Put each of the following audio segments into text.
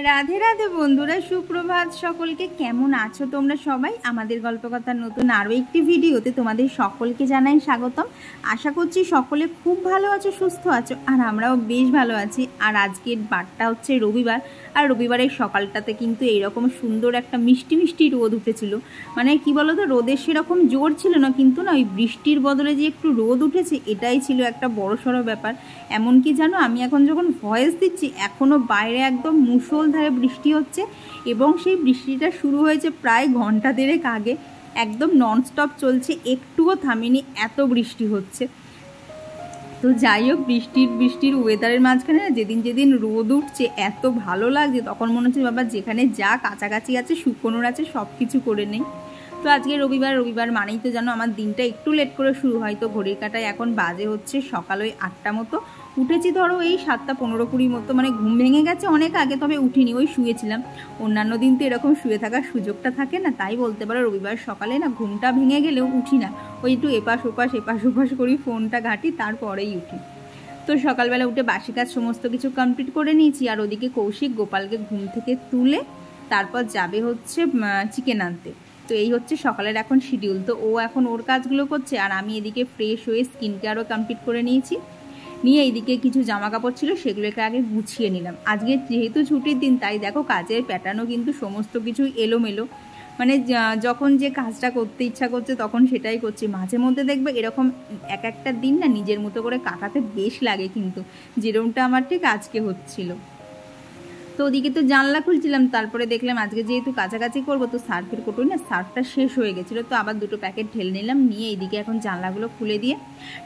রাধে রাধে বন্ধুরা, সুপ্রভাত সকলকে। কেমন আছো তোমরা সবাই? আমাদের গল্পকথার নতুন আরও একটি ভিডিওতে তোমাদের সকলকে জানাই স্বাগতম। আশা করছি সকলে খুব ভালো আছো, সুস্থ আছো, আর আমরাও বেশ ভালো আছি। আর আজকের বারটা হচ্ছে রবিবার, আর রবিবারের সকালটাতে কিন্তু এইরকম সুন্দর একটা মিষ্টি মিষ্টি রোদ উঠেছিল। মানে কি বলো তো, রোদের সেরকম জোর ছিল না, কিন্তু না ওই বৃষ্টির বদলে যে একটু রোদ উঠেছে এটাই ছিল একটা বড়সড় ব্যাপার। এমনকি জানো, আমি এখন যখন ভয়েস দিচ্ছি এখনও বাইরে একদম মুষলধারে বৃষ্টি হচ্ছে, এবং সেই বৃষ্টিটা শুরু হয়েছে প্রায় ঘন্টা দেড়েক আগে। একদম ননস্টপ চলছে, একটুও থামেনি, এত বৃষ্টি হচ্ছে। তো যাই হোক, বৃষ্টির ওয়েদারের মাঝখানে না যেদিন যেদিন রোদ উঠছে এত ভালো লাগছে, তখন মনে হচ্ছে বাবা যেখানে যা কাছাকাছি আছে, শুকনোর আছে, সব কিছু করে নেই। তো আজকে রবিবার মানেই তো জানো আমার দিনটা একটু লেট করে শুরু হয়। তো ঘড়ির কাঁটায় এখন বাজে হচ্ছে সকাল ওই 8টা মতো। উঠেছি ধরো এই 7টা 15-20 মতো, মানে ঘুম ভেঙে গেছে অনেক আগে, তবে উঠিনি, ওই শুয়েছিলাম। অন্যান্য দিন তো এরকম শুয়ে থাকার সুযোগটা থাকে না, তাই বলতে পারো রবিবার সকালে না ঘুমটা ভেঙে গেলেও উঠি না, ওই একটু এপাশ ওপাশ করি, ফোনটা ঘাঁটি, তারপরেই উঠি। তো সকালবেলা উঠে বাসি কাজ সমস্ত কিছু কমপ্লিট করে নিয়েছি। আর ওদিকে কৌশিক গোপালকে ঘুম থেকে তুলে তারপর যাবে হচ্ছে চিকেন আনতে। তো এই হচ্ছে সকালের এখন শিডিউল। তো ও এখন ওর কাজগুলো করছে, আর আমি এদিকে ফ্রেশ হয়ে স্কিন কেয়ারও কমপ্লিট করে নিয়েছি। নিয়ে এইদিকে কিছু জামা কাপড় ছিল, সেগুলোকে আগে গুছিয়ে নিলাম। আজকে যেহেতু ছুটির দিন, তাই দেখো কাজের প্যাটার্নও কিন্তু সমস্ত কিছু এলোমেলো। মানে যখন যে কাজটা করতে ইচ্ছা করছে তখন সেটাই করছি। মাঝে মধ্যে দেখবে এরকম এক একটা দিন না নিজের মতো করে কাটাতে বেশ লাগে, কিন্তু যেরকমটা আমার ঠিক আজকে হচ্ছিল। তো ওদিকে তো জানলা খুলছিলাম, তারপরে দেখলাম আজকে যেহেতু কাছাকাছি করবো, তো সার্ফের কোটোই না সার্ফটা শেষ হয়ে গেছিলো, তো আবার 2টো প্যাকেট ঢেলে নিলাম। নিয়ে এইদিকে এখন জানলাগুলো খুলে দিয়ে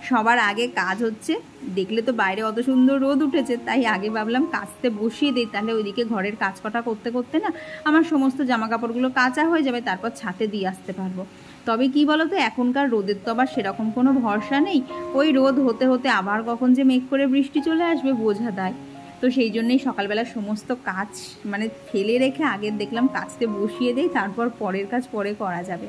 সবার আগে কাজ হচ্ছে। দেখলে তো বাইরে অত সুন্দর রোদ উঠেছে, তাই আগে ভাবলাম কাচতে বসিয়ে দিই, তাহলে ওইদিকে ঘরের কাজ কটা করতে করতে না আমার সমস্ত জামা কাপড়গুলো কাচা হয়ে যাবে, তারপর ছাদে দিয়ে আসতে পারবো। তবে কি বলো তো, এখনকার রোদের তো আবার সেরকম কোনো ভরসা নেই। ওই রোদ হতে হতে আবার কখন যে মেঘ করে বৃষ্টি চলে আসবে বোঝা দায়। তো সেই জন্যই সকালবেলা সমস্ত কাজ মানে ফেলে রেখে আগের দেখলাম কাচতে বসিয়ে দেই, তারপর পরের কাজ পরে করা যাবে।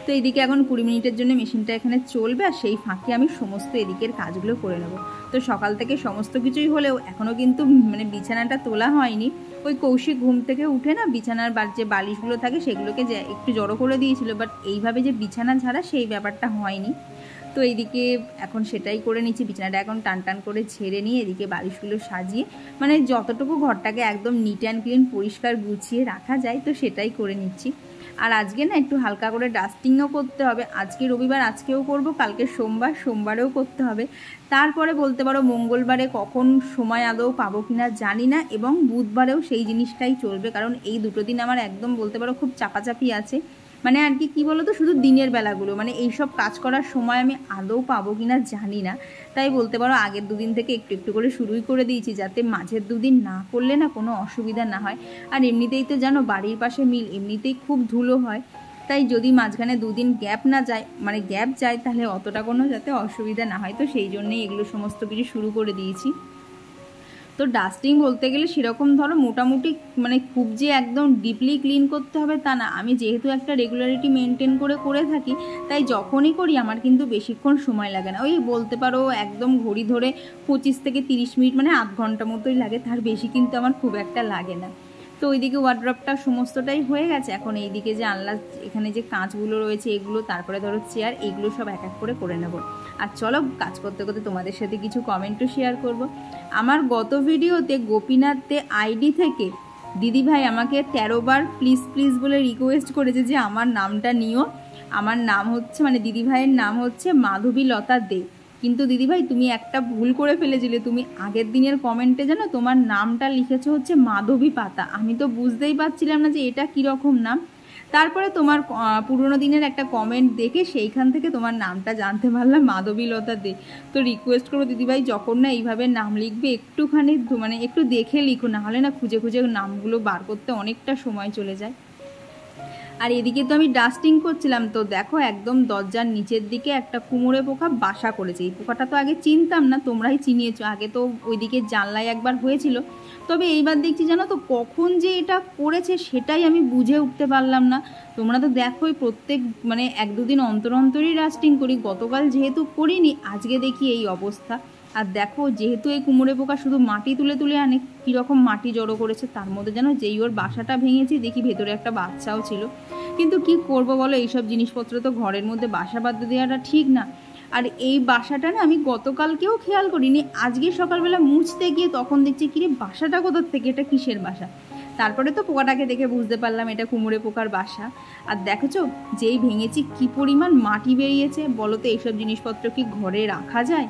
তো এইদিকে এখন 20 মিনিটের জন্য মেশিনটা এখানে চলবে, আর সেই ফাঁকে আমি সমস্ত এদিকের কাজগুলো করে নেব। তো সকাল থেকে সমস্ত কিছুই হলেও এখনও কিন্তু মানে বিছানাটা তোলা হয়নি। ওই কৌশিক ঘুম থেকে উঠে না বিছানার যে বালিশগুলো থাকে সেগুলোকে যে একটু জড়ো করে দিয়েছিল, বাট এইভাবে যে বিছানা ঝাড়া সেই ব্যাপারটা হয়নি। তো এইদিকে এখন সেটাই করে নিচ্ছি। বিছানাটা এখন টান করে ঝেড়ে নিয়ে এদিকে বালিশগুলো সাজিয়ে, মানে যতটুকু ঘরটাকে একদম নিট অ্যান্ড ক্লিন পরিষ্কার গুছিয়ে রাখা যায়, তো সেটাই করে নিচ্ছি। আর আজকে না একটু হালকা করে ডাস্টিংও করতে হবে। আজকে রবিবার, আজকেও করব, কালকে সোমবারেও করতে হবে। তারপরে বলতে পারো মঙ্গলবারে কখন সময় আদৌ পাবো কিনা জানি না, এবং বুধবারেও সেই জিনিসটাই চলবে, কারণ এই 2টো দিন আমার একদম বলতে পারো খুব চাপাচাপি আছে। মানে আর কি বলো তো, শুধু দিনের বেলাগুলো, মানে এইসব কাজ করার সময় আমি আদৌ পাবো কিনা জানি না। তাই বলতে পারো আগের 2 দিন থেকে একটু একটু করে শুরুই করে দিয়েছি, যাতে মাঝের 2 দিন না করলে না কোনো অসুবিধা না হয়। আর এমনিতেই তো জানো বাড়ির পাশে মিল, এমনিতেই খুব ধুলো হয়, তাই যদি মাঝখানে 2 দিন গ্যাপ না যায়, মানে গ্যাপ যায়, তাহলে অতটা কোনো যাতে অসুবিধা না হয়। তো সেই জন্যেই এগুলো সমস্ত কিছু শুরু করে দিয়েছি। তো ডাস্টিং বলতে গেলে সেরকম ধরো মোটামুটি মানে খুব যে একদম ডিপলি ক্লিন করতে হবে তা না। আমি যেহেতু একটা রেগুলারিটি মেনটেন করে থাকি, তাই যখনই করি আমার কিন্তু বেশিক্ষণ সময় লাগে না। ওই বলতে পারো একদম ঘড়ি ধরে 25 থেকে 30 মিনিট, মানে আধ ঘন্টা মতোই লাগে, তার বেশি কিন্তু আমার খুব একটা লাগে না। তো ওইদিকে ওয়ার্ড্রপটা সমস্তটাই হয়ে গেছে। এখন এইদিকে যে আনলা, এখানে যে কাঁচগুলো রয়েছে এগুলো, তারপরে ধরো চেয়ার, এইগুলো সব এক এক করে নেব। আর চলো কাজ করতে করতে তোমাদের সাথে কিছু কমেন্টও শেয়ার করব। আমার গত ভিডিওতে গোপীনাথ আইডি থেকে দিদিভাই আমাকে 13 বার প্লিজ বলে রিকোয়েস্ট করেছে যে আমার নামটা নিও। আমার নাম হচ্ছে, মানে দিদিভাইয়ের নাম হচ্ছে মাধবীলতা দে। কিন্তু দিদিভাই তুমি একটা ভুল করে ফেলেছিলে, তুমি আগের দিনের কমেন্টে জানো তোমার নামটা লিখেছো হচ্ছে মাধবী পাতা। আমি তো বুঝতেই পারছিলাম না যে এটা কীরকম নাম। তারপরে তোমার পুরোনো দিনের একটা কমেন্ট দেখে সেইখান থেকে তোমার নামটা জানতে পারলাম, মাধবীলতা দে। তো রিকোয়েস্ট করবো দিদিভাই, যখন না এইভাবে নাম লিখবে একটুখানি মানে একটু দেখে লিখো, নাহলে না খুঁজে নামগুলো বার করতে অনেকটা সময় চলে যায়। আর এদিকে তো আমি ডাস্টিং করছিলাম, তো দেখো একদম দরজার নিচের দিকে একটা কুমোরে পোকা বাসা করেছে। এই পোকাটা তো আগে চিনতাম না, তোমরাই চিনিয়েছো। আগে তো ওইদিকে জানলায় একবার হয়েছিল, তবে এইবার দেখছি জানো তো কখন যে এটা করেছে সেটাই আমি বুঝে উঠতে পারলাম না। তোমরা তো দেখোই প্রত্যেক মানে 1-2 দিন অন্তরই ডাস্টিং করি। গতকাল যেহেতু করিনি, আজকে দেখি এই অবস্থা। আর দেখো যেহেতু এই কুমড়ে পোকা শুধু মাটি তুলে তুলে আনে, কীরকম মাটি জড়ো করেছে, তার মধ্যে যেন যেই ওর বাসাটা ভেঙেছি দেখি ভেতরে একটা বাচ্চাও ছিল। কিন্তু কি করব বলো, এইসব জিনিসপত্র তো ঘরের মধ্যে বাসা বাঁধতে দেওয়াটা ঠিক না। আর এই বাসাটা না আমি গতকালকেও খেয়াল করিনি, আজকে সকালবেলা মুছতে গিয়ে তখন দেখছি কিরে বাসাটা কোথার থেকে, এটা কিসের বাসা। তারপরে তো পোকাটাকে দেখে বুঝতে পারলাম এটা কুমড়ে পোকার বাসা। আর দেখেছো যেই ভেঙেছি কি পরিমাণ মাটি বেরিয়েছে, বলো তো এইসব জিনিসপত্র কি ঘরে রাখা যায়?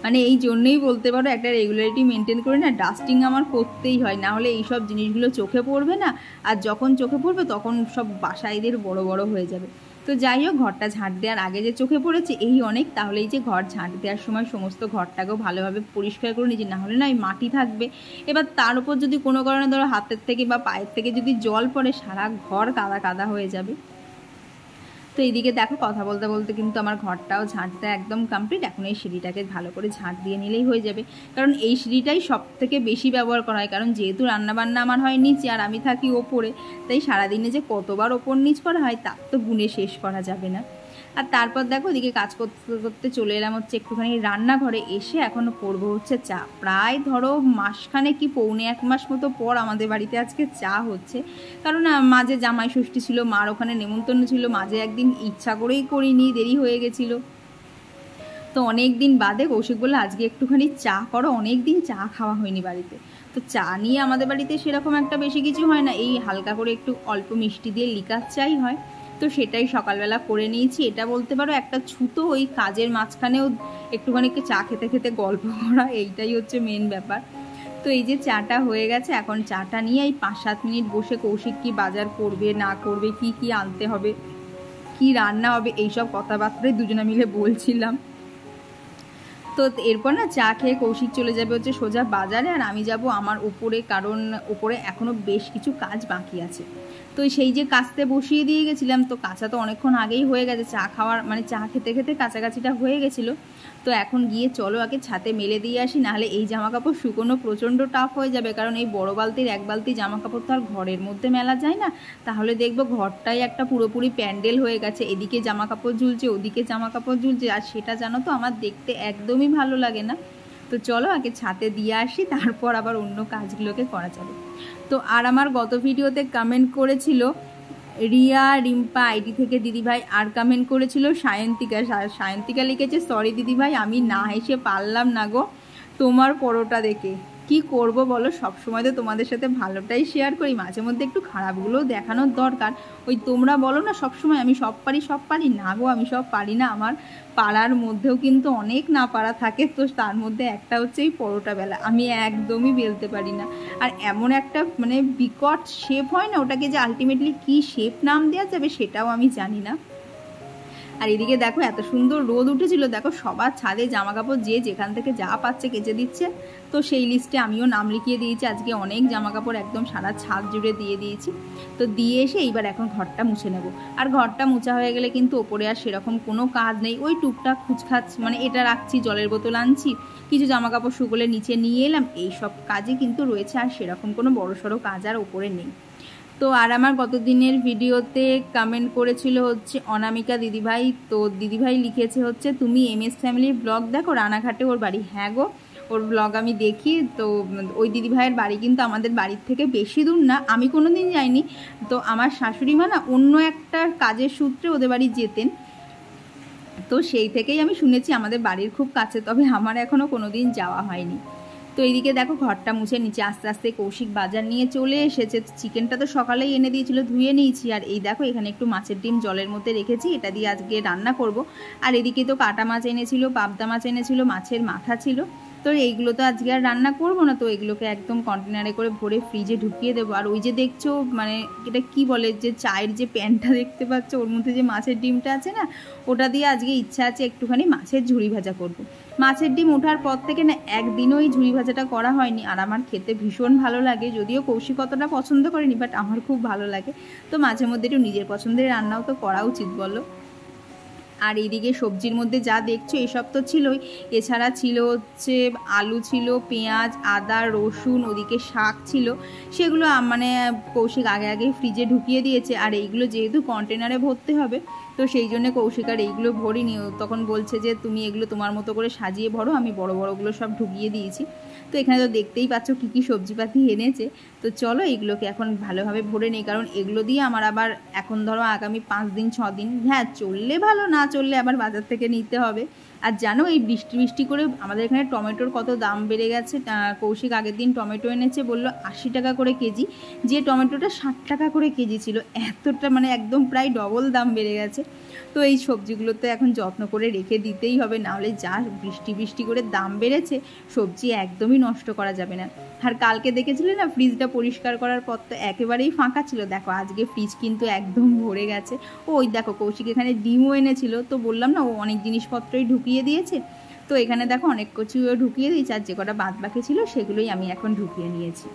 মানে এই জন্যই বলতে পারো একটা রেগুলারিটি মেনটেন করে না ডাস্টিং আমার করতেই হয়, না হলে এইসব জিনিসগুলো চোখে পড়বে না, আর যখন চোখে পড়বে তখন সব বাসাইদের বড় বড় হয়ে যাবে। তো যাই হোক, ঘরটা ঝাঁট দেওয়ার আগে যে চোখে পড়েছে এই অনেক, তাহলে এই যে ঘর ঝাঁট দেওয়ার সময় সমস্ত ঘরটাকেও ভালোভাবে পরিষ্কার করে নিয়েছি, না হলে না এই মাটি থাকবে। এবার তার উপর যদি কোনো কারণে ধরো হাতের থেকে বা পায়ের থেকে যদি জল পড়ে, সারা ঘর কাদা কাদা হয়ে যাবে। তো এইদিকে দেখো কথা বলতে বলতে কিন্তু আমার ঘরটাও ঝাঁট দেওয়া একদম কমপ্লিট। এখন এই সিঁড়িটাকে ভালো করে ঝাঁট দিয়ে নিলেই হয়ে যাবে, কারণ এই সিঁড়িটাই সব থেকে বেশি ব্যবহার করা হয়, কারণ যেহেতু রান্নাবান্না আমার হয় নিচে আর আমি থাকি ওপরে, তাই সারাদিনে যে কতবার ওপর নিচ করা হয় তার তো গুণে শেষ করা যাবে না। আর তারপর দেখো ওদিকে কাজ করতে করতে চলে এলাম হচ্ছে একটুখানি রান্নাঘরে, এসে এখনও করবো হচ্ছে চা। প্রায় ধরো মাসখানে কি পৌনে 1 মাস মতো পর আমাদের বাড়িতে আজকে চা হচ্ছে, কারণ মাঝে জামাই ষষ্ঠী ছিল, মার ওখানে নেমন্তন্ন ছিল, মাঝে একদিন ইচ্ছা করেই করিনি, দেরি হয়ে গেছিলো। তো অনেক দিন বাদে কৌশিক বললো আজকে একটুখানি চা করো, অনেক দিন চা খাওয়া হয়নি বাড়িতে। তো চা নিয়ে আমাদের বাড়িতে সেরকম একটা বেশি কিছু হয় না, এই হালকা করে একটু অল্প মিষ্টি দিয়ে লিকার চাই হয়, তো সেটাই সকালবেলা করে নিয়েছি। এটা বলতে পারো একটা ছুতো, ওই কাজের মাঝখানেও একটুখানি চা খেতে খেতে গল্প করা, এইটাই হচ্ছে মেন ব্যাপার। তো এই যে চাটা হয়ে গেছে, এখন চাটা নিয়ে এই 5-7 মিনিট বসে কৌশিক কি বাজার করবে না করবে, কি কি আনতে হবে, কি রান্না হবে, এইসব কথাবার্তায় দুজনে মিলে বলছিলাম। তো এরপর না চা খেয়ে কৌশিক চলে যাবে হচ্ছে সোজা বাজারে, আর আমি যাব আমার উপরে, কারণ উপরে এখনও বেশ কিছু কাজ বাকি আছে। তো সেই যে কাচতে বসিয়ে দিয়ে গেছিলাম, তো কাঁচা তো অনেকক্ষণ আগেই হয়ে গেছে, চা খাওয়ার মানে চা খেতে খেতে কাছাকাছিটা হয়ে গেছিলো। তো এখন গিয়ে চলো আগে ছাদে মেলে দিয়ে আসি, নাহলে এই জামা কাপড় শুকোনো প্রচণ্ড টাফ হয়ে যাবে, কারণ এই বড় বালতির 1 বালতি জামা কাপড় তো আর ঘরের মধ্যে মেলা যায় না, তাহলে দেখবো ঘরটাই একটা পুরোপুরি প্যান্ডেল হয়ে গেছে, এদিকে জামা কাপড় ঝুলছে ওদিকে জামা কাপড় ঝুলছে, আর সেটা জানো তো আমার দেখতে একদমই ভালো লাগে না। তো চলো আগে ছাদে দিয়ে আসি, তারপর আবার অন্য কাজগুলোকে করা যাবে। তো আর আমার গত ভিডিওতে কমেন্ট করেছিল রিয়া রিম্পা আইডি থেকে দিদিভাই, আর কমেন্ট করেছিল সায়ন্তিকা। সায়ন্তিকা লিখেছে সরি দিদিভাই, আমি না হেসে পারলাম না গো তোমার পরোটা দেখে। কি করব বলো, সবসময় তো তোমাদের সাথে ভালোটাই শেয়ার করি, মাঝে মধ্যে একটু খারাপগুলোও দেখানোর দরকার। ওই তোমরা বলো না সবসময় আমি সব পারি, না গো আমি সব পারি না, আমার পাড়ার মধ্যেও কিন্তু অনেক না পারা থাকে, তো তার মধ্যে একটা হচ্ছে এই পরোটা বেলা, আমি একদমই বেলতে পারি না। আর এমন একটা মানে বিকট শেপ হয় না, ওটাকে যে আলটিমেটলি কি শেপ নাম দেওয়া যাবে সেটাও আমি জানি না। আর এদিকে দেখো এত সুন্দর রোদ উঠেছিল, দেখো সবার ছাদে জামা কাপড় যে যেখান থেকে যা পাচ্ছে কেচে দিচ্ছে, তো সেই লিস্টে আমিও নাম লিখিয়ে দিয়েছি, আজকে অনেক জামা কাপড় একদম সারা ছাদ জুড়ে দিয়ে দিয়েছি। তো দিয়ে এসে এইবার এখন ঘরটা মুছে নেব, আর ঘরটা মুছা হয়ে গেলে কিন্তু ওপরে আর সেরকম কোনো কাজ নেই, ওই টুকটাক খুচখাচ মানে এটা রাখছি, জলের বোতল আনছি, কিছু জামা কাপড় শুকোলে নিচে নিয়ে এলাম, এইসব কাজই কিন্তু রয়েছে, আর সেরকম কোনো বড়সড় কাজ আর ওপরে নেই। তো আর আমার গত দিনের ভিডিওতে কমেন্ট করেছিল হচ্ছে অনামিকা দিদিভাই, তো দিদিভাই লিখেছে হচ্ছে তুমি MS ফ্যামিলির ব্লগ দেখো, রানাঘাটে ওর বাড়ি। হ্যাঁ গো, ওর ব্লগ আমি দেখি। তো ওই দিদিভাইয়ের বাড়ি কিন্তু আমাদের বাড়ির থেকে বেশি দূর না, আমি কোনো দিন যাইনি। তো আমার শাশুড়ি মা না অন্য একটা কাজের সূত্রে ওদের বাড়ি যেতেন, তো সেই থেকেই আমি শুনেছি আমাদের বাড়ির খুব কাছে, তবে আমার এখনও কোনো দিন যাওয়া হয়নি। তো এইদিকে দেখো ঘরটা মুছে নিচে আস্তে আস্তে কৌশিক বাজার নিয়ে চলে এসেছে, চিকেনটা তো সকালেই এনে দিয়েছিল, ধুয়ে নিয়েছি। আর এই দেখো এখানে একটু মাছের ডিম জলের মধ্যে রেখেছি, এটা দিয়ে আজকে রান্না করব। আর এদিকে তো কাটা মাছ এনেছিল, পাবদা মাছ এনেছিল, মাছের মাথা ছিল, তো এইগুলো তো আজকে আর রান্না করব না, তো এগুলোকে একদম কন্টেনারে করে ভরে ফ্রিজে ঢুকিয়ে দেবো। আর ওই যে দেখছো মানে এটা কি বলে, যে চায়ের যে প্যানটা দেখতে পাচ্ছ ওর মধ্যে যে মাছের ডিমটা আছে না, ওটা দিয়ে আজকে ইচ্ছা আছে একটুখানি মাছের ঝুড়ি ভাজা করব। মাছের ডিম ওঠার পর থেকে না একদিনও এই ঝুড়ি ভাজাটা করা হয়নি, আর আমার খেতে ভীষণ ভালো লাগে, যদিও কৌশিক অতটা পছন্দ করেনি, বাট আমার খুব ভালো লাগে। তো মাঝে মধ্যে একটু নিজের পছন্দের রান্নাও তো করা উচিত বলো। আর এইদিকে সবজির মধ্যে যা দেখছো এসব তো ছিলই, এছাড়া ছিল হচ্ছে আলু ছিল, পেঁয়াজ, আদা, রসুন, ওদিকে শাক ছিল, সেগুলো মানে কৌশিক আগে আগে ফ্রিজে ঢুকিয়ে দিয়েছে। আর এইগুলো যেহেতু কন্টেনারে ভরতে হবে, তো সেই জন্য কৌশিক আর এইগুলো ভরিনি। তখন বলছে যে তুমি এগুলো তোমার মতো করে সাজিয়ে ভরো, আমি বড় বড়গুলো সব ঢুকিয়ে দিয়েছি। তো এখানে তো দেখতেই পাচ্ছ কী কী সবজিপাতি এনেছে। তো চলো এইগুলোকে এখন ভালোভাবে ভরে নিই, কারণ এগুলো দিয়ে আমার আবার এখন ধরো আগামী 5 দিন 6 দিন, হ্যাঁ চললে ভালো, না চললে আবার বাজার থেকে নিতে হবে। আর জানো এই বৃষ্টি বৃষ্টি করে আমাদের এখানে টমেটোর কত দাম বেড়ে গেছে। কৌশিক আগের দিন টমেটো এনেছে, বললো 80 টাকা করে কেজি, যে টমেটোটা 60 টাকা করে কেজি ছিল। এতটা মানে একদম প্রায় ডবল দাম বেড়ে গেছে। তো এই সবজিগুলো তো এখন যত্ন করে রেখে দিতেই হবে, নাহলে যা বৃষ্টি বৃষ্টি করে দাম বেড়েছে সবজি একদমই নষ্ট করা যাবে না। আর কালকে দেখেছিলে না ফ্রিজটা পরিষ্কার করার পর তো একেবারেই ফাঁকা ছিল, দেখো আজকে ফ্রিজ কিন্তু একদম ভরে গেছে। ওই দেখো কৌশিক এখানে ডিমও এনেছিল, তো বললাম না ও অনেক জিনিসপত্রই ঢুকিয়ে দিয়েছে। তো এখানে দেখো অনেক কিছুও ঢুকিয়ে দিয়েছে, আর যে কটা বাদ বাকি ছিল সেগুলোই আমি এখন ঢুকিয়ে নিয়েছি।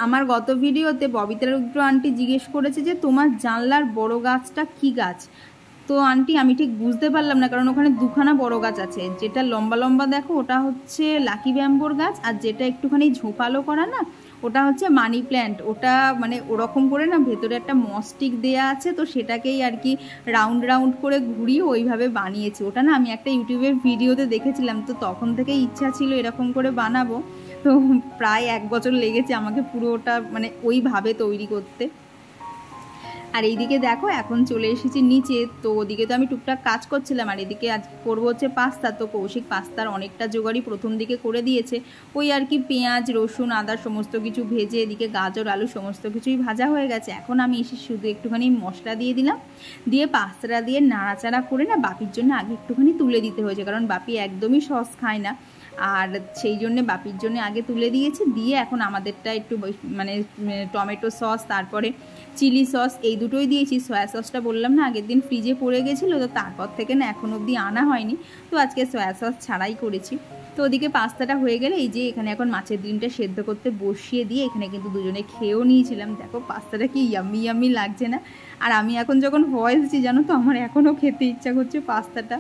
আমার গত ভিডিওতে ববিতা রুদ্র আন্টি জিজ্ঞেস করেছে যে তোমার জানলার বড় গাছটা কি গাছ। তো আন্টি আমি ঠিক বুঝতে পারলাম না, কারণ ওখানে দুখানা বড় গাছ আছে, যেটা লম্বা লম্বা দেখো ওটা হচ্ছে লাকি ব্যাম্বোর গাছ, আর যেটা একটুখানি ঝোপালো করা না ওটা হচ্ছে মানি প্ল্যান্ট। ওটা মানে ওরকম করে না ভেতরে একটা মস্টিক দেয়া আছে, তো সেটাকেই আর কি রাউন্ড রাউন্ড করে ঘুরিয়ে ওইভাবে বানিয়েছি। ওটা না আমি একটা ইউটিউবের ভিডিওতে দেখেছিলাম, তো তখন থেকেই ইচ্ছা ছিল এরকম করে বানাবো। তো প্রায় 1 বছর লেগেছে আমাকে পুরো ওটা মানে ওইভাবে তৈরি করতে। আর এইদিকে দেখো এখন চলে এসেছি নিচে, তো ওদিকে তো আমি টুকটাক কাজ করছিলাম, আর এদিকে আজ করবো হচ্ছে পাস্তা। তো কৌশিক পাস্তার অনেকটা জোগাড়ই প্রথম দিকে করে দিয়েছে, ওই আর কি পেঁয়াজ, রসুন, আদা সমস্ত কিছু ভেজে, এদিকে গাজর, আলু সমস্ত কিছুই ভাজা হয়ে গেছে। এখন আমি এসে শুধু একটুখানি মশলা দিয়ে দিলাম, দিয়ে পাস্তাটা দিয়ে নাড়াচাড়া করে না বাপির জন্য আগে একটুখানি তুলে দিতে হয়েছে, কারণ বাপি একদমই সস খায় না, আর সেই জন্যে বাপির জন্য আগে তুলে দিয়েছি। দিয়ে এখন আমাদেরটা একটু মানে টমেটো সস, তারপরে চিলি সস, এই দুটোই দিয়েছি। সয়া সসটা বললাম না আগের দিন ফ্রিজে পড়ে গেছিলো, তো তারপর থেকে না এখন অবধি আনা হয়নি, তো আজকে সয়া সস ছাড়াই করেছি। তো ওদিকে পাস্তাটা হয়ে গেলে এই যে এখানে এখন মাছের ডিমটা সেদ্ধ করতে বসিয়ে দিয়ে এখানে কিন্তু দুজনে খেয়েও নিয়েছিলাম। দেখো পাস্তাটা কি ইয়াম্মি ইয়াম্মি লাগছে না। আর আমি এখন যখন ভয়েস দিচ্ছি জানো তো আমার এখনও খেতে ইচ্ছা করছে পাস্তাটা।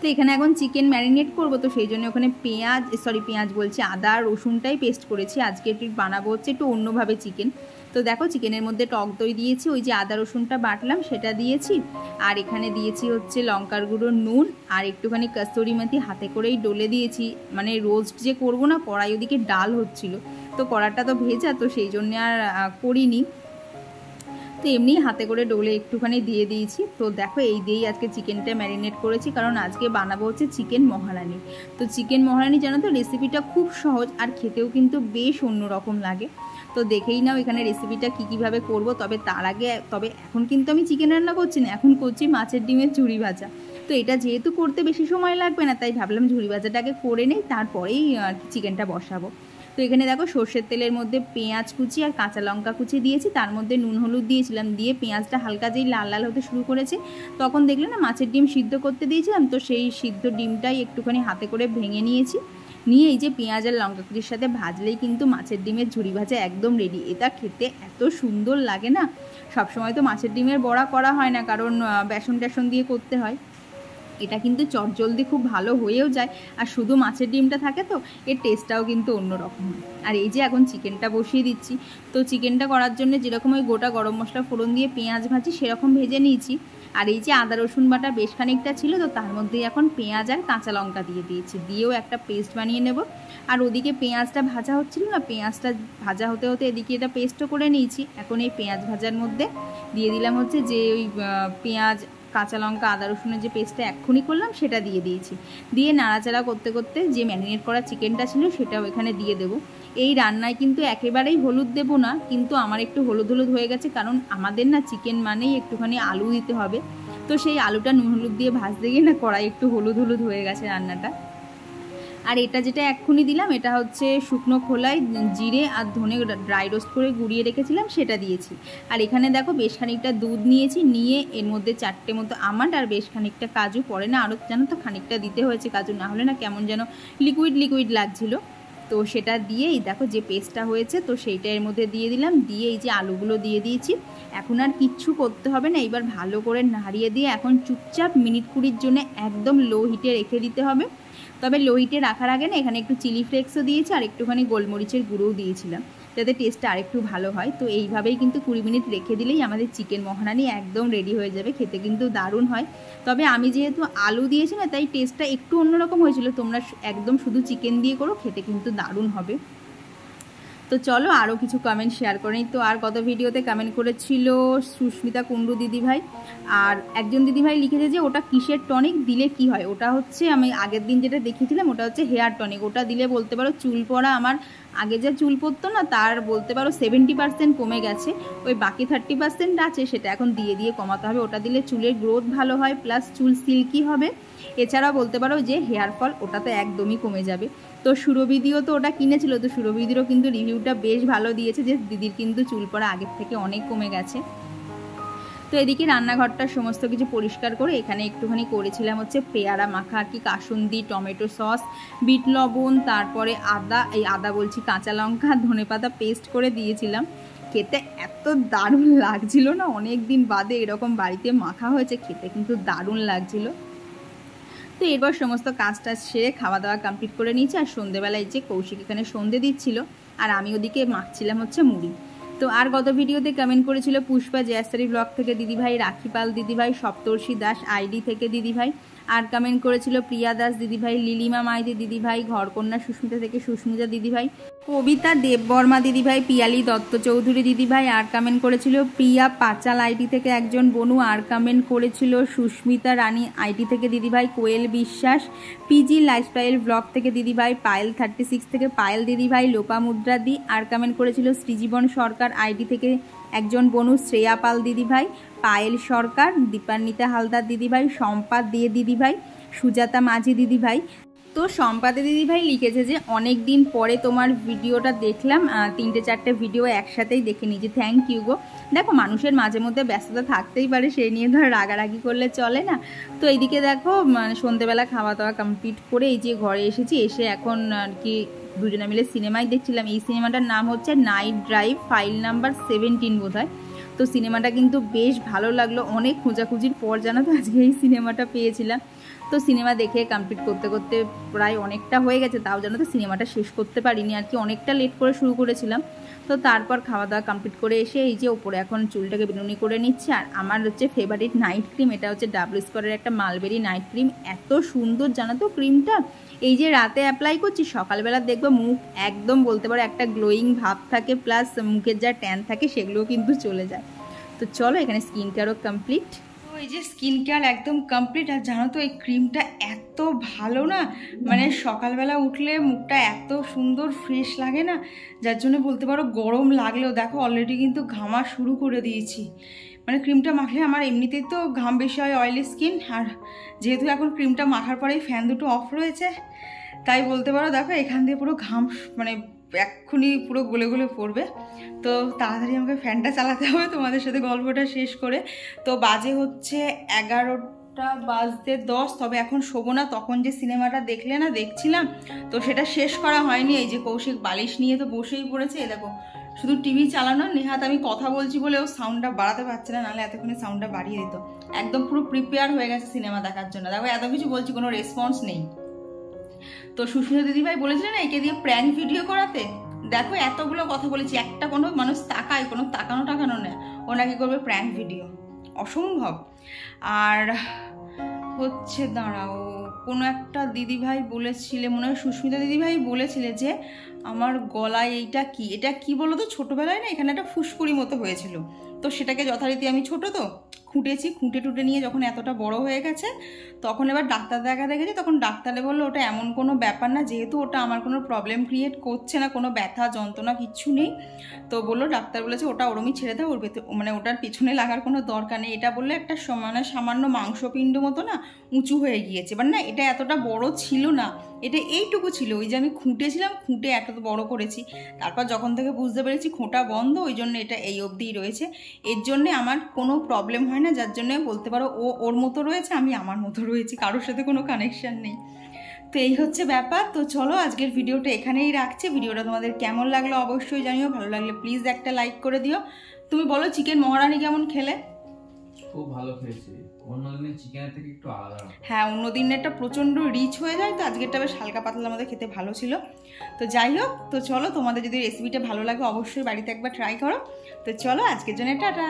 তো এখানে এখন চিকেন ম্যারিনেট করবো, তো সেই জন্য ওখানে পেঁয়াজ বলছি আদা রসুনটাই পেস্ট করেছি। আজকে একটু বানাবো হচ্ছে একটু অন্যভাবে চিকেন। তো দেখো চিকেনের মধ্যে টক দই দিয়েছি, ওই যে আদা রসুনটা বাটলাম সেটা দিয়েছি, আর এখানে দিয়েছি হচ্ছে লঙ্কার গুঁড়ো, নুন, আর একটুখানি কস্তুরি মেথি হাতে করেই ডলে দিয়েছি। মানে রোস্ট যে করবো না, কড়াই ওদিকে ডাল হচ্ছিল, তো কড়াটা তো ভেজা, তো সেই জন্য আর করিনি, তো এমনি হাতে করে ডলে একটুখানি দিয়ে দিয়েছি। তো দেখো এই দিয়েই আজকে চিকেনটা ম্যারিনেট করেছি, কারণ আজকে বানাবো হচ্ছে চিকেন মহারানি। তো চিকেন মহারানি জানো তো রেসিপিটা খুব সহজ, আর খেতেও কিন্তু বেশ অন্যরকম লাগে। তো দেখেই নাও এখানে রেসিপিটা কীভাবে করবো। তবে এখন কিন্তু আমি চিকেন রান্না করছি না, এখন করছি মাছের ডিমের ঝুড়ি ভাজা। তো এটা যেহেতু করতে বেশি সময় লাগবে না, তাই ভাবলাম ঝুড়ি ভাজাটাকে করে নেই, তারপরেই চিকেনটা বসাবো। তো এখানে দেখো সর্ষের তেলের মধ্যে পেঁয়াজ কুচি আর কাঁচা লঙ্কা কুচি দিয়েছি, তার মধ্যে নুন হলুদ দিয়েছিলাম, দিয়ে পেঁয়াজটা হালকা যেই লাল লাল হতে শুরু করেছে তখন দেখলে না মাছের ডিম সিদ্ধ করতে দিয়েছিলাম, তো সেই সিদ্ধ ডিমটাই একটুখানি হাতে করে ভেঙে নিয়েছি। নিয়ে এই যে পেঁয়াজ আর লঙ্কা কুচির সাথে ভাজলেই কিন্তু মাছের ডিমের ঝুড়ি ভাজা একদম রেডি। এটা খেতে এত সুন্দর লাগে না। সবসময় তো মাছের ডিমের বড়া করা হয় না, কারণ বেসন টেসন দিয়ে করতে হয়। এটা কিন্তু চটজলদি খুব ভালো হয়েও যায়, আর শুধু মাছের ডিমটা থাকে তো এর টেস্টটাও কিন্তু অন্যরকম হয়। আর এই যে এখন চিকেনটা বসিয়ে দিচ্ছি। তো চিকেনটা করার জন্য যেরকম ওই গোটা গরম মশলা ফোড়ন দিয়ে পেঁয়াজ ভাজি সেরকম ভেজে নিয়েছি। আর এই যে আদা রসুন বাটা বেশ খানিকটা ছিল, তো তার মধ্যে এখন পেঁয়াজ আর কাঁচা লঙ্কা দিয়ে দিয়েছি, দিয়েও একটা পেস্ট বানিয়ে নেব। আর ওদিকে পেঁয়াজটা ভাজা হচ্ছিল না, পেঁয়াজটা ভাজা হতে হতে এদিকে এটা পেস্টও করে নিয়েছি। এখন এই পেঁয়াজ ভাজার মধ্যে দিয়ে দিলাম হচ্ছে যে ওই পেঁয়াজ কাঁচা লঙ্কা আদা রসুনের যে পেস্টটা এক্ষুনি করলাম সেটা দিয়ে দিয়েছি। দিয়ে নাড়াচাড়া করতে করতে যে ম্যারিনেট করা চিকেনটা ছিল সেটাও এখানে দিয়ে দেবো। এই রান্নায় কিন্তু একেবারেই হলুদ দেবো না, কিন্তু আমার একটু হলুদ হলুদ হয়ে গেছে, কারণ আমাদের না চিকেন মানেই একটুখানি আলু দিতে হবে। তো সেই আলুটা নুন হলুদ দিয়ে ভাজতে গিয়ে না কড়াই একটু হলুদ হলুদ হয়ে গেছে রান্নাটা। আর এটা যেটা এক্ষুনি দিলাম এটা হচ্ছে শুকনো খোলায় জিরে আর ধনে ড্রাই রোস্ট করে গুঁড়িয়ে রেখেছিলাম, সেটা দিয়েছি। আর এখানে দেখো বেশ খানিকটা দুধ নিয়েছি, নিয়ে এর মধ্যে 4টে মতো আমন্ড আর বেশ খানিকটা কাজু, পরে না আরও জানো তো খানিকটা দিতে হয়েছে কাজু, না হলে না কেমন যেন লিকুইড লিকুইড লাগছিলো। তো সেটা দিয়েই দেখো যে পেস্টটা হয়েছে তো সেইটা এর মধ্যে দিয়ে দিলাম, দিয়ে এই যে আলুগুলো দিয়ে দিয়েছি। এখন আর কিচ্ছু করতে হবে না, এবার ভালো করে নাড়িয়ে দিয়ে এখন চুপচাপ মিনিট 20 জন্য একদম লো হিটে রেখে দিতে হবে। তবে লো হিটে রাখার আগে না এখানে একটু চিলি ফ্লেক্সও দিয়েছি আর একটুখানি গোলমরিচের গুঁড়োও দিয়েছিলাম, যাতে টেস্টটা আরেকটু ভালো হয়। তো এইভাবেই কিন্তু 20 মিনিট রেখে দিলেই আমাদের চিকেন মহারানি একদম রেডি হয়ে যাবে। খেতে কিন্তু দারুণ হয়। তবে আমি যেহেতু আলু দিয়েছি না, তাই টেস্টটা একটু অন্যরকম হয়েছিল। তোমরা একদম শুধু চিকেন দিয়ে করো, খেতে কিন্তু দারুণ হবে। তো চলো আরও কিছু কমেন্ট শেয়ার করে নিই। তো আর কত ভিডিওতে কমেন্ট করেছিল সুস্মিতা কুণ্ডু দিদিভাই, আর একজন দিদিভাই লিখেছে যে ওটা কিসের টনিক দিলে কি হয়। ওটা হচ্ছে আমি আগের দিন যেটা দেখিয়েছিলাম ওটা হচ্ছে হেয়ার টনিক। ওটা দিলে বলতে পারো চুল পড়া, আমার আগে যা চুল পড়তো না তার বলতে পারো 70% কমে গেছে। ওই বাকি 30% আছে, সেটা এখন দিয়ে দিয়ে কমাতে হবে। ওটা দিলে চুলের গ্রোথ ভালো হয়, প্লাস চুল সিল্কি হবে। এছাড়াও বলতে পারো যে হেয়ার ফল ওটাতে একদমই কমে যাবে। তো সুরভিদিও তো ওটা কিনেছিল, তো সুরভিদিরও কিন্তু রিভিউটা বেশ ভালো দিয়েছে যে দিদির কিন্তু চুল পড়া আগের থেকে অনেক কমে গেছে। তো এদিকে রান্নাঘরটা সমস্ত কিছু পরিষ্কার করে এখানে একটুখানি করেছিলাম হচ্ছে পেয়ারা মাখা আর কি, কাসুন্দি, টমেটো সস, বিট লবণ, তারপরে আদা, এই আদা বলছি কাঁচা লঙ্কা, ধনেপাতা পেস্ট করে দিয়েছিলাম। খেতে এত দারুণ লাগছিল না, অনেক দিন বাদে এরকম বাড়িতে মাখা হয়েছে, খেতে কিন্তু দারুণ লাগছিল। তো এরপর সমস্ত কাজটা সেরে খাওয়া দাওয়া কমপ্লিট করে নিয়েছি। আর সন্ধেবেলায় যে কৌশিক এখানে সন্ধে দিচ্ছিল আর আমি ওদিকে মাখছিলাম হচ্ছে মুড়ি। তো আর গত ভিডিওতে কমেন্ট করেছিল পুষ্পা জয়াস্তারি ব্লগ থেকে দিদিভাই, রাখিপাল দিদিভাই, সপ্তর্ষি দাস আইডি থেকে দিদিভাই, আর কমেন্ট করেছিল প্রিয়া দাস দিদিভাই, লিলিমা মাইতি দিদিভাই, ঘরকন্যা সুস্মিতা থেকে সুস্মিতা দিদিভাই, কবিতা দেববর্মা দিদিভাই, পিয়ালি দত্ত চৌধুরী দিদিভাই, আর কমেন্ট করেছিল প্রিয়া পাঁচাল আইডি থেকে একজন বনু, আর কমেন্ট করেছিল সুস্মিতা রানী আইডি থেকে দিদিভাই, কোয়েল বিশ্বাস, পিজি লাইফস্টাইল ব্লগ থেকে দিদিভাই, পায়েল 36 থেকে পায়েল দিদিভাই, লোপামুদ্রা দি, আর কমেন্ট করেছিল শ্রীজীবন সরকার আইডি থেকে একজন বনু, শ্রেয়া পাল দিদিভাই, পায়েল সরকার, দীপান্বিতা হালদার দিদিভাই, সম্পাদ দিয়ে দিদিভাই, সুজাতা মাঝি দিদিভাই। তো সম্পাদা দিদিভাই লিখেছে যে অনেক দিন পরে তোমার ভিডিওটা দেখলাম, 3-4টে ভিডিও একসাথেই দেখে নিয়েছি, থ্যাংক ইউ গো। দেখো মানুষের মাঝে মধ্যে ব্যস্ততা থাকতেই পারে, সেই নিয়ে ধর রাগারাগি করলে চলে না। তো এইদিকে দেখো সন্ধ্যেবেলা খাওয়া দাওয়া কমপ্লিট করে এই যে ঘরে এসেছি, এসে এখন আর কি দুজনে মিলে সিনেমাই দেখছিলাম। এই সিনেমাটার নাম হচ্ছে নাইট ড্রাইভ, ফাইল নাম্বার 17 বোধহয়। তো সিনেমাটা কিন্তু বেশ ভালো লাগলো, অনেক খোঁজাখুঁজির পর জানো তো আজকে এই সিনেমাটা পেয়েছিলাম। তো সিনেমা দেখে কমপ্লিট করতে করতে প্রায় অনেকটা হয়ে গেছে, তাও জানো তো সিনেমাটা শেষ করতে পারিনি আর কি, অনেকটা লেট করে শুরু করেছিলাম। তো তারপর খাওয়া দাওয়া কমপ্লিট করে এসে এই যে ওপরে এখন চুলটাকে বিনুনি করে নিচ্ছে। আর আমার হচ্ছে ফেভারিট নাইট ক্রিম, এটা হচ্ছে ডাব্লিউ স্কোয়ারের একটা মালবেরি নাইট ক্রিম, এত সুন্দর জানো তো ক্রিমটা। এই যে রাতে অ্যাপ্লাই করছি, সকালবেলা দেখবো মুখ একদম বলতে পারো একটা গ্লোয়িং ভাব থাকে, প্লাস মুখের যা ট্যান থাকে সেগুলোও কিন্তু চলে যায়। তো চলো এখানে স্কিন কেয়ারও কমপ্লিট। তো এই যে স্কিন কেয়ার একদম কমপ্লিট। আর জানো তো এই ক্রিমটা এত ভালো না, মানে সকালবেলা উঠলে মুখটা এত সুন্দর ফ্রেশ লাগে না, যার জন্য বলতে পারো গরম লাগলেও দেখো অলরেডি কিন্তু ঘামা শুরু করে দিয়েছি। মানে ক্রিমটা মাখলে আমার এমনিতেই তো ঘাম বেশি হয়, অয়েলি স্কিন, আর যেহেতু এখন ক্রিমটা মাখার পরেই ফ্যান দুটো অফ রয়েছে, তাই বলতে পারো দেখো এখান দিয়ে পুরো ঘাম মানে এক্ষুনি পুরো গলে গলে পড়বে। তো তাড়াতাড়ি আমাকে ফ্যানটা চালাতে হবে তোমাদের সাথে গল্পটা শেষ করে। তো বাজে হচ্ছে 11টা বাজতে 10, তবে এখন শোবো না। তখন যে সিনেমাটা দেখছিলাম, তো সেটা শেষ করা হয়নি। এই যে কৌশিক বালিশ নিয়ে তো বসেই পড়েছে, এ দেখো শুধু টিভি চালানো, নেহাত আমি কথা বলছি বলেও সাউন্ডটা বাড়াতে পারছে না, নাহলে এতক্ষণে সাউন্ডটা বাড়িয়ে দিত। একদম পুরো প্রিপেয়ার হয়ে গেছে সিনেমা দেখার জন্য। দেখো এত কিছু বলছি, কোনো রেসপন্স নেই। তো সুস্মিতা দিদিভাই বলেছিলেন একে দিয়ে প্র্যাঙ্ক ভিডিও করাতে, দেখো এতগুলো কথা বলেছি, একটা কোনো মানুষ তাকায়, কোনো তাকানো নেই, ও নাকি করবে প্র্যাঙ্ক ভিডিও, অসম্ভব। আর হচ্ছে দাঁড়াও, কোনো একটা দিদিভাই বলেছিলে, মনে হয় সুস্মিতা দিদিভাই বলেছিলে যে আমার গলায় এটা কি বলো তো, ছোটোবেলায় না এখানে একটা ফুসকুড়ি মতো হয়েছিল, তো সেটাকে যথারীতি আমি ছোটো তো খুঁটেছি, খুঁটে নিয়ে যখন এতটা বড় হয়ে গেছে তখন এবার ডাক্তার দেখেছি, তখন ডাক্তারে বললো ওটা এমন কোনো ব্যাপার না, যেহেতু ওটা আমার কোনো প্রবলেম ক্রিয়েট করছে না, কোনো ব্যথা যন্ত্রণা কিচ্ছু নেই। তো বললো ডাক্তার বলেছে ওটা ওরমই ছেড়ে দাও, ওর মানে ওটার পিছনে লাগার কোনো দরকার নেই। এটা বললে একটা মানে সামান্য মাংসপিণ্ড মতো না উঁচু হয়ে গিয়েছে, বাট না এটা এতটা বড় ছিল না, এটা এইটুকু ছিল। ওই যে আমি খুঁটেছিলাম, খুঁটে এত বড় করেছি, তারপর যখন থেকে বুঝতে পেরেছি খোঁটা বন্ধ, ওই জন্য এটা এই অবধিই রয়েছে। এর জন্যে আমার কোনো প্রবলেম হয় না, যার জন্যে বলতে পারো ও ওর মতো রয়েছে, আমি আমার মতো রয়েছি, কারোর সাথে কোনো কানেকশান নেই। তো এই হচ্ছে ব্যাপার। তো চলো আজকের ভিডিওটা এখানেই রাখছি। ভিডিওটা তোমাদের কেমন লাগলো অবশ্যই জানিও, ভালো লাগলে প্লিজ একটা লাইক করে দিও। তুমি বলো চিকেন মহারানি কেমন খেলে? খুব ভালো খেয়েছি, অন্যদিনের চিকেনের থেকে একটু আলাদা। হ্যাঁ, অন্যদিনেরটা প্রচণ্ড রিচ হয়ে যায়, তো আজকেরটা বেশ হালকা পাতলার মধ্যে খেতে ভালো ছিল। তো যাই হোক, তো চলো তোমাদের যদি রেসিপিটা ভালো লাগে অবশ্যই বাড়িতে একবার ট্রাই করো। তো চলো আজকের জন্য টাটা।